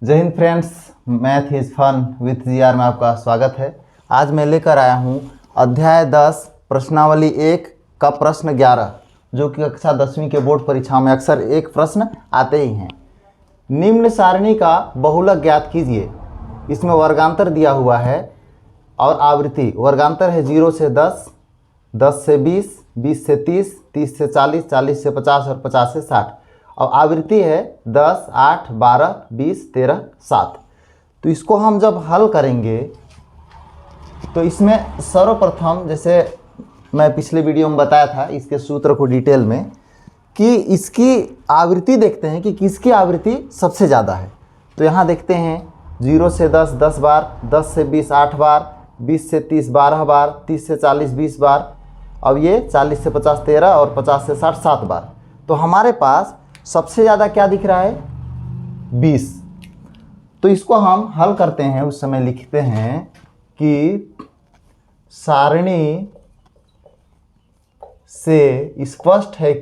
जय हिंद friends, math is fun with GR में आपका स्वागत है। आज मैं लेकर आया हूँ अध्याय 10 प्रश्नावली 1 का प्रश्न 11, जो कि कक्षा 10वीं के बोर्ड परीक्षा में अक्सर एक प्रश्न आते ही हैं। निम्न सारणी का बहुलक ज्ञात कीजिए। इसमें वर्गांतर दिया हुआ है और आवृत्ति। वर्गांतर है 0 से 10, 10 से 20, 20 से 30, 30 से 40, 40 से 50 और 50 से 60। और आवृत्ति है 10, 8, 12, 20, 13, 7। तो इसको हम जब हल करेंगे तो इसमें सर्वप्रथम, जैसे मैं पिछले वीडियो में बताया था इसके सूत्र को डिटेल में, कि इसकी आवृत्ति देखते हैं कि किसकी आवृत्ति सबसे ज़्यादा है। तो यहाँ देखते हैं 0 से 10 10 बार, 10 से 20 8 बार, 20 से 30 12 बार, 30 से 40 20 बार, अब ये 40 से 50 13 और 50 से 60 7 बार। तो हमारे पास सबसे ज़्यादा क्या दिख रहा है? 20। तो इसको हम हल करते हैं। उस समय लिखते हैं कि सारणी से स्पष्ट है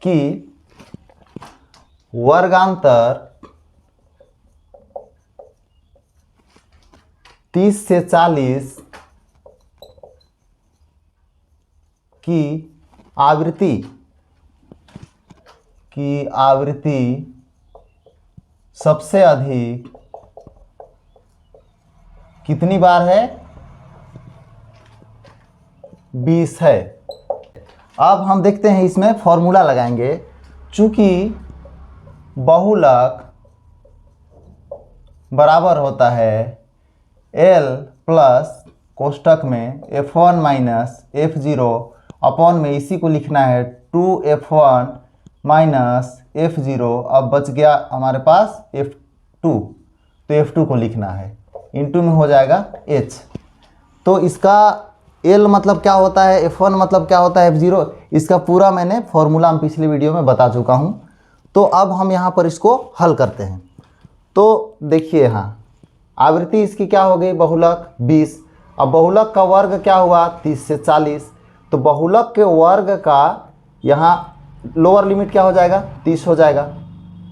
कि वर्गांतर 30 से 40 की आवृत्ति सबसे अधिक कितनी बार है? 20 है। अब हम देखते हैं, इसमें फॉर्मूला लगाएंगे। चूंकि बहुलक बराबर होता है L प्लस कोष्टक में F1 माइनस F0 अपॉन में इसी को लिखना है 2F1 माइनस F0। अब बच गया हमारे पास F2, तो F2 को लिखना है, इंटू में हो जाएगा H। तो इसका L मतलब क्या होता है, F1 मतलब क्या होता है, F0। इसका पूरा मैंने फॉर्मूला हम पिछले वीडियो में बता चुका हूँ। तो अब हम यहाँ पर इसको हल करते हैं। तो देखिए, यहाँ आवृत्ति इसकी क्या हो गई? बहुलक 20। अब बहुलक का वर्ग क्या हुआ? 30 से 40। तो बहुलक के वर्ग का यहाँ लोअर लिमिट क्या हो जाएगा? 30 हो जाएगा।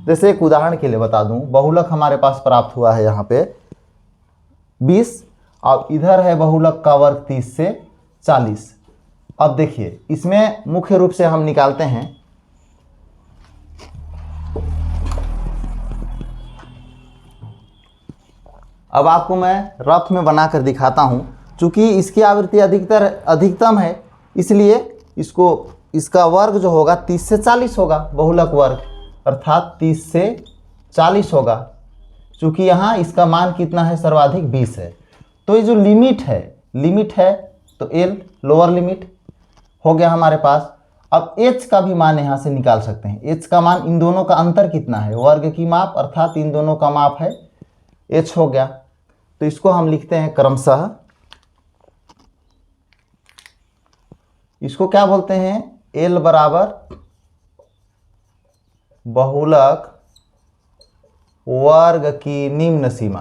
जैसे एक उदाहरण के लिए बता दूं, बहुलक हमारे पास प्राप्त हुआ है यहाँ पे 20, और इधर है बहुलक का वर्ग 30 से 40। अब देखिए, इसमें मुख्य रूप से हम निकालते हैं। अब आपको मैं रफ में बनाकर दिखाता हूँ। चूँकि इसकी आवृत्ति अधिकतम है, इसलिए इसका वर्ग जो होगा 30 से 40 होगा। बहुलक वर्ग अर्थात 30 से 40 होगा। चूँकि यहाँ इसका मान कितना है? सर्वाधिक 20 है। तो ये जो लिमिट है तो L लोअर लिमिट हो गया हमारे पास। अब H का भी मान यहाँ से निकाल सकते हैं। H का मान, इन दोनों का अंतर कितना है? वर्ग की माप अर्थात इन दोनों का माप है, H हो गया। तो इसको हम लिखते हैं क्रमशः, इसको क्या बोलते हैं? L बराबर बहुलक वर्ग की निम्न सीमा।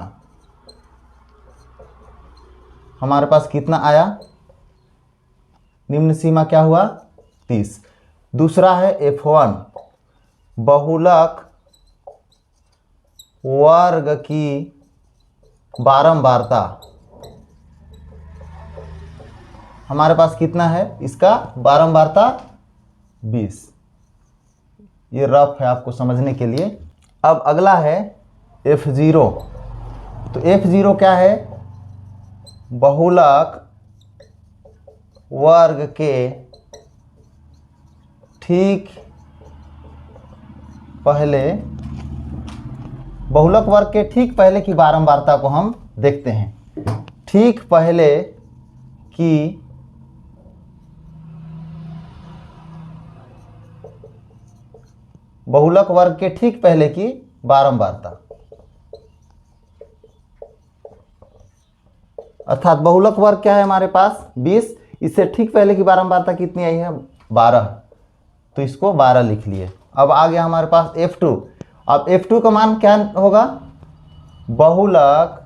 हमारे पास कितना आया? निम्न सीमा क्या हुआ? 30। दूसरा है F1 बहुलक वर्ग की बारंबारता। हमारे पास कितना है? इसका बारंबारता 20। ये रफ है आपको समझने के लिए। अब अगला है F0। तो F0 क्या है? बहुलक वर्ग के ठीक पहले, बहुलक वर्ग के ठीक पहले की बारंबारता को हम देखते हैं। ठीक पहले की बहुलक वर्ग के ठीक पहले की बारंबारता, अर्थात बहुलक वर्ग क्या है हमारे पास? 20। इससे ठीक पहले की बारंबारता कितनी आई है? 12। तो इसको 12 लिख लिए। अब आ गया हमारे पास F2। अब F2 का मान क्या होगा? बहुलक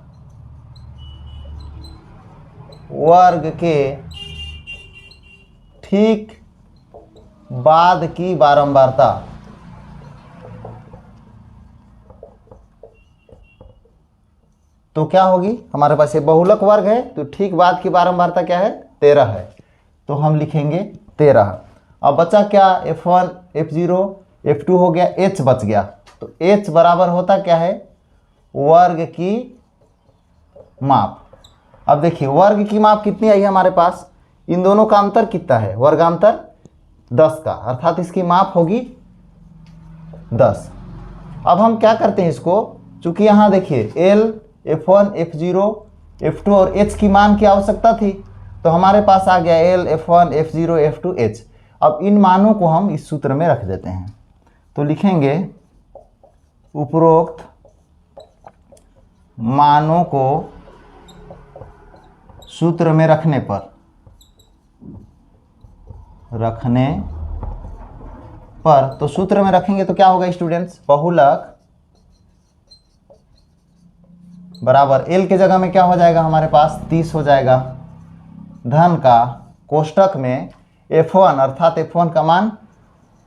वर्ग के ठीक बाद की बारंबारता। तो क्या होगी, हमारे पास ये बहुलक वर्ग है, तो ठीक बाद की बारंबारता क्या है, 13 है, तो हम लिखेंगे 13। अब बचा क्या, F1 F0 F2 हो गया, H बच गया, तो H बराबर होता क्या है, वर्ग की माप। अब देखिए वर्ग की माप कितनी आई है हमारे पास, इन दोनों का अंतर कितना है, वर्गांतर 10 का, अर्थात इसकी माप होगी 10। अब हम क्या करते हैं इसको, चूंकि यहाँ देखिए L F1 F0 F2 और H की मान की आवश्यकता थी, तो हमारे पास आ गया L F1 F0 F2 H। अब इन मानों को हम इस सूत्र में रख देते हैं, तो लिखेंगे उपरोक्त मानों को सूत्र में रखने पर तो सूत्र में रखेंगे तो क्या होगा स्टूडेंट्स, बहुलक बराबर L के जगह में क्या हो जाएगा हमारे पास 30 हो जाएगा, धन का कोष्टक में F1 अर्थात F1 का मान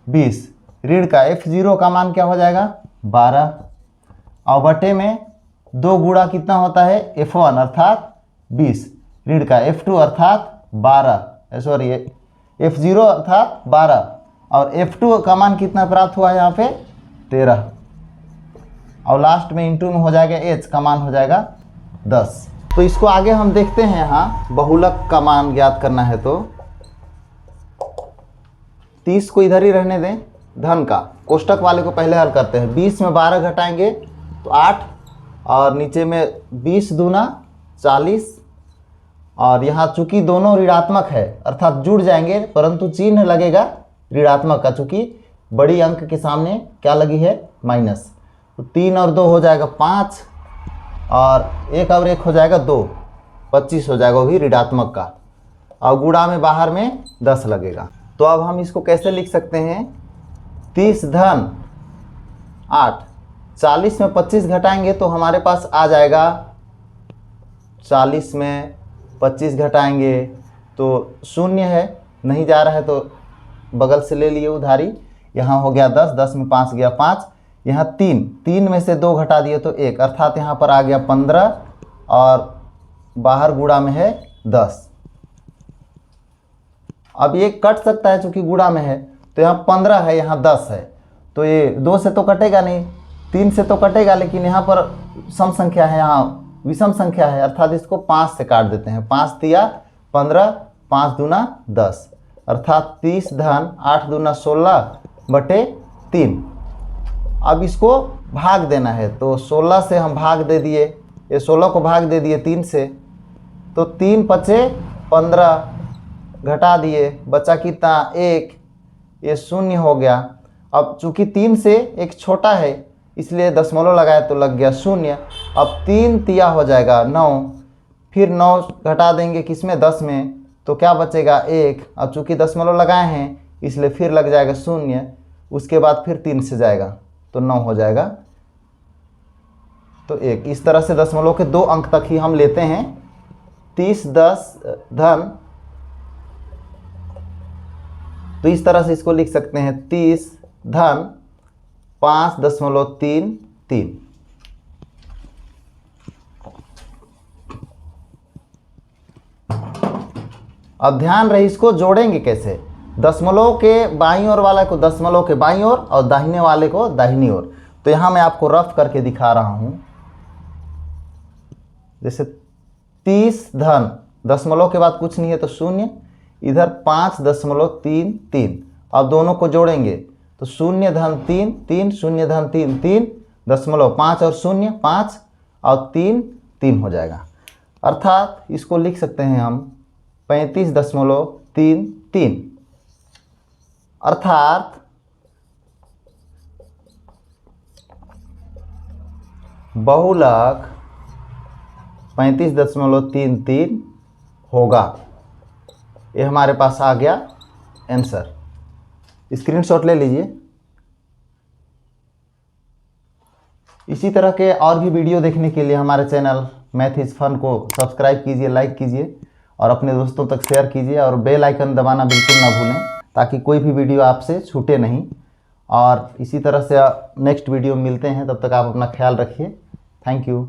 20, ऋण का F0 का मान क्या हो जाएगा 12, और बटे में 2 गुणा कितना होता है F1 अर्थात 20, ऋण का F2 अर्थात 12, सॉरी F0 अर्थात 12, और F2 का मान कितना प्राप्त हुआ है यहाँ पे 13, और लास्ट में इंटू में हो जाएगा H का मान हो जाएगा 10। तो इसको आगे हम देखते हैं, यहाँ बहुलक का मान ज्ञात करना है तो 30 को इधर ही रहने दें, धन का कोष्टक वाले को पहले हल करते हैं, 20 में 12 घटाएंगे तो 8, और नीचे में 20 दूना 40, और यहाँ चूंकि दोनों ऋणात्मक है अर्थात जुड़ जाएंगे, परंतु चिन्ह लगेगा ऋणात्मक का, चूंकि बड़ी अंक के सामने क्या लगी है माइनस, तो 3 और 2 हो जाएगा 5, और 1 और 1 हो जाएगा 2, 25 हो जाएगा, वो भी ऋणात्मक का, और गुणा में बाहर में 10 लगेगा। तो अब हम इसको कैसे लिख सकते हैं, 30 धन 8, 40 में 25 घटाएंगे तो हमारे पास आ जाएगा, 40 में 25 घटाएंगे तो 0 है, नहीं जा रहा है तो बगल से ले लिए उधारी, यहाँ हो गया 10, 10 में 5 गया 5, यहाँ 3, 3 में से 2 घटा दिए तो 1, अर्थात यहाँ पर आ गया 15, और बाहर गुणा में है 10। अब ये कट सकता है चूंकि गुणा में है, तो यहाँ 15 है, यहाँ 10 है, तो ये 2 से तो कटेगा नहीं, 3 से तो कटेगा, लेकिन यहाँ पर सम संख्या है, यहाँ विषम संख्या है, अर्थात इसको 5 से काट देते हैं, 5 तिया 15, 5 दूना 10, अर्थात 30 धन 8 दूना 16 बटे 3। अब इसको भाग देना है, तो 16 से हम भाग दे दिए, ये 16 को भाग दे दिए 3 से, तो 3 पचे 15, घटा दिए, बचा कितना 1, ये 0 हो गया। अब चूंकि 3 से 1 छोटा है इसलिए दशमलव लगाए तो लग गया 0। अब 3 तिया हो जाएगा 9, फिर 9 घटा देंगे किसमें 10 में, तो क्या बचेगा 1, अब चूंकि दशमलव लगाए हैं इसलिए फिर लग जाएगा 0, उसके बाद फिर 3 से जाएगा तो 9 हो जाएगा, तो 1। इस तरह से दशमलव के 2 अंक तक ही हम लेते हैं। 30 10 धन, तो इस तरह से इसको लिख सकते हैं 30 धन 5.33। अब ध्यान रहे इसको जोड़ेंगे कैसे, दशमलव के बाईं ओर वाले को दशमलव के बाईं ओर और दाहिने वाले को दाहिनी ओर। तो यहाँ मैं आपको रफ करके दिखा रहा हूँ, जैसे 30 धन दशमलव के बाद कुछ नहीं है तो 0, इधर 5.33, अब दोनों को जोड़ेंगे तो 0 धन 3 3, 0 धन 3 3, दशमलव 5 और 0 5 और 3 3 हो जाएगा, अर्थात इसको लिख सकते हैं हम 35.33, अर्थात बहुलक 35.33 होगा। ये हमारे पास आ गया आंसर, स्क्रीनशॉट ले लीजिए। इसी तरह के और भी वीडियो देखने के लिए हमारे चैनल मैथ इज फन को सब्सक्राइब कीजिए, लाइक कीजिए और अपने दोस्तों तक शेयर कीजिए, और बेल आइकन दबाना बिल्कुल ना भूलें ताकि कोई भी वीडियो आपसे छूटे नहीं। और इसी तरह से नेक्स्ट वीडियो मिलते हैं, तब तक आप अपना ख्याल रखिए। Thank you.